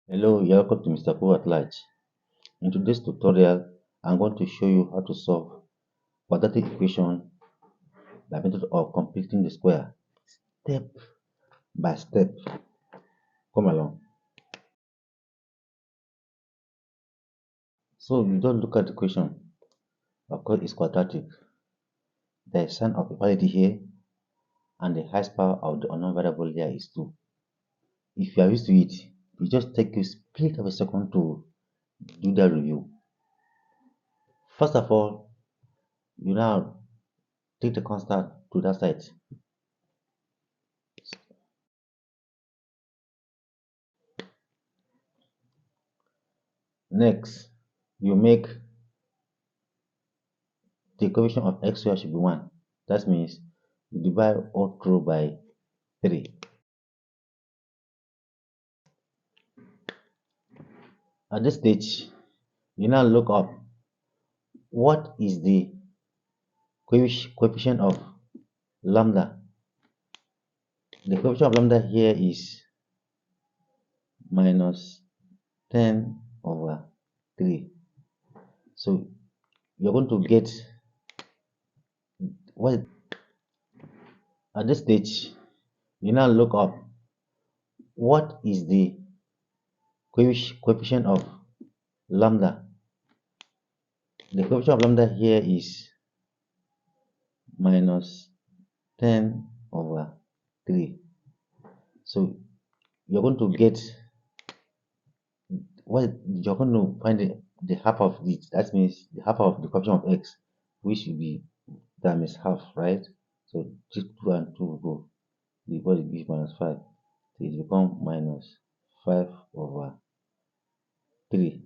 Hello, welcome to Mr. Pro at Large. In today's tutorial, I'm going to show you how to solve quadratic equation by method of completing the square, step by step. Come along. So you just look at the equation. Of course, it's quadratic. There is sign of equality here, and the highest power of the unknown variable here is 2. If you are used to it, you just take a split of a second to do that review. First of all, you now take the constant to that side. Next, you make the coefficient of x squared should be 1. That means you divide all through by 3. At this stage, you now look up what is the coefficient of lambda. The coefficient of lambda here is minus 10 over 3. So you're going to get what at this stage, you now look up what is the coefficient of lambda. The coefficient of lambda here is minus 10 over 3. So you're going to get what you're going to find the half of it. That means the half of the coefficient of x, which will be times half, right? So 2 and 2 will go. The body gives minus 5. So it becomes minus 5 over 3.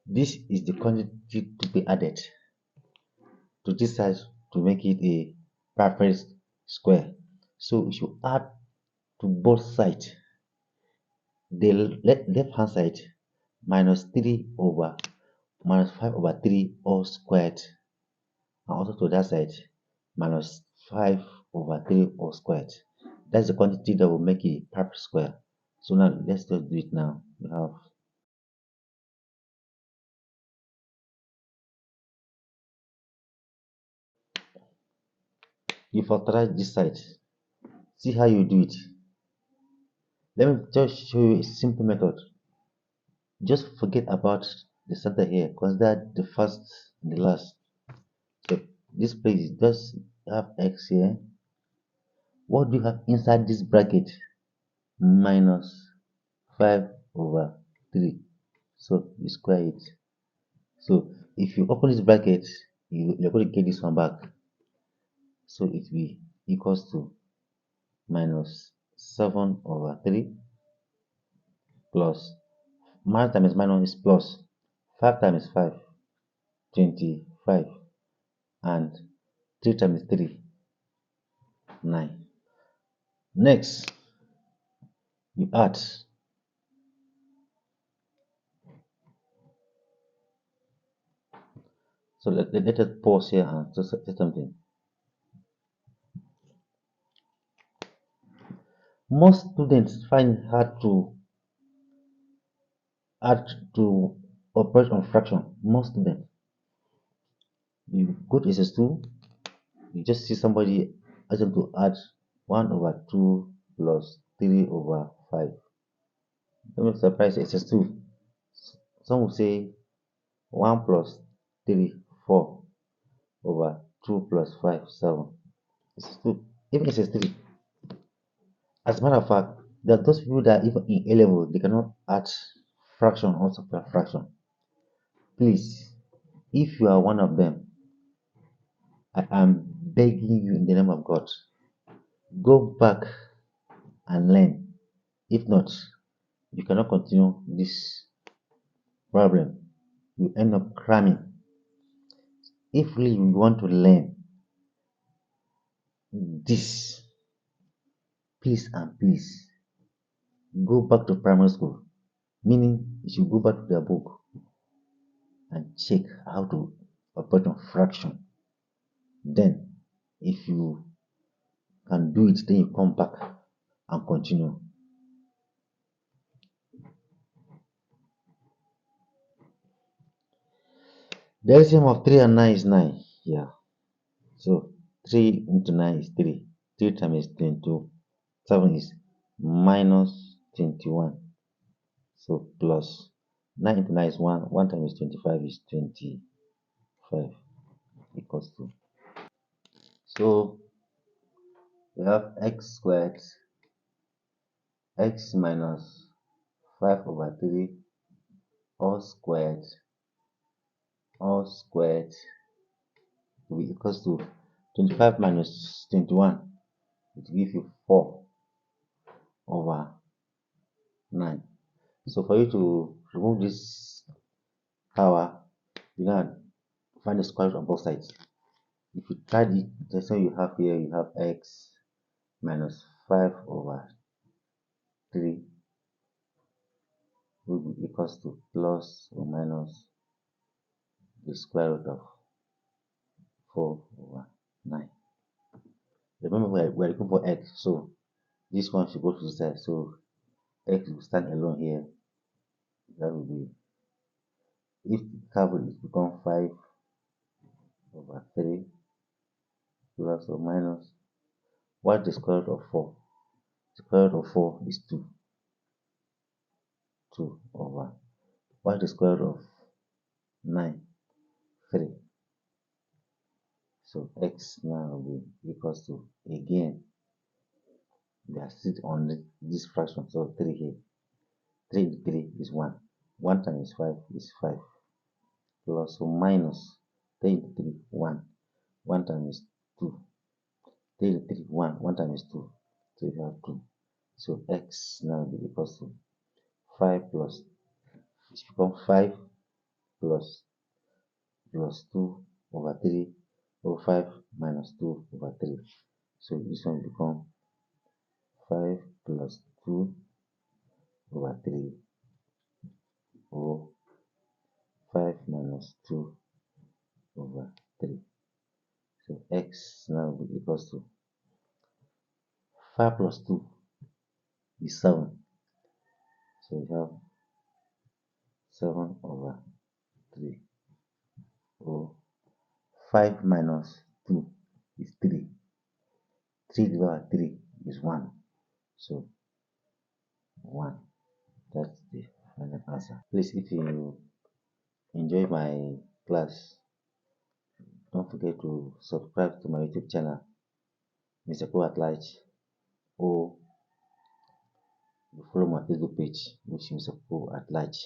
This is the quantity to be added to this side to make it a perfect square. So you should add to both sides. The left hand side minus 3 over minus 5 over 3 all squared, and also to that side minus 5 over 3 all squared. That's the quantity that will make it a perfect square. So now let's just do it now. We have you factorize this side. See how you do it. Let me just show you a simple method. Just forget about the center here. Consider the first and the last. So this place just have x here. What do you have inside this bracket? Minus 5 over 3. So you square it. So if you open this bracket, you're going to get this one back. So it will be equals to minus 7 over 3 plus minus times minus is plus 5 times 5, 25, and 3 times 3, 9. Next, you add. So let us pause here and just say something. Most students find it hard to add to operate on fraction. Most students. You go to SS2, you just see somebody ask them to add 1 over 2 plus 3 over 5. Don't be surprised, SS2. Some will say 1 plus 3, 4 over 2 plus 5, 7. SS2, even SS3. As a matter of fact, there are those people that even in A level they cannot add fraction or subtract fraction. Please, if you are one of them, I am begging you in the name of God, go back and learn. If not, you cannot continue this problem. You end up cramming. If really you want to learn this, please and please go back to primary school. Meaning you should go back to their book and check how to operate on fraction. Then, if you can do it, then you come back and continue. The LCM of 3 and 9 is 9. Yeah. So 3 into 9 is 3. 3 times 22. 7 is minus 21. So plus 9 into 9 is 1. 1 times 25 is 25 equals to. So we have x squared, x minus 5 over 3, all squared will be equals to 25 minus 21. It will give you 4 over 9. So for you to remove this power, you now find the square root on both sides. If you try it, the same you have here, you have x minus 5 over 3 will be equals to plus or minus the square root of 4 over 9. Remember, we're looking for x, so this one should go to the side. So x will stand alone here. That will be, if carved, it become 5 over 3 plus or minus. What's the square root of 4? The square root of 4 is 2. 2 over. What's the square root of 9? 3. So x now will be equals to, again, we are still on this fraction. So 3 here. 3 into 3 is 1. 1 times 5 is 5. Plus or minus 3 into 3, 1. 1 times 2. 3 into 3, 1. 1 times 2. So you have 2. So x now will be equals to 5 plus, it becomes 5 plus 2 over 3 over 5 minus 2 over 3. So this one become 5 plus 2 over 3 or 5 minus 2 over 3. So x now will be equals to 5 plus 2 is 7. So we have 7 over 3 or 5 minus 2 is 3. 3 divided by 3 is 1. So 1. That's the final answer. Please, if you enjoy my class, don't forget to subscribe to my YouTube channel, Mr. Ko at Large, or you follow my Facebook page, which is Mr. Ko at Large.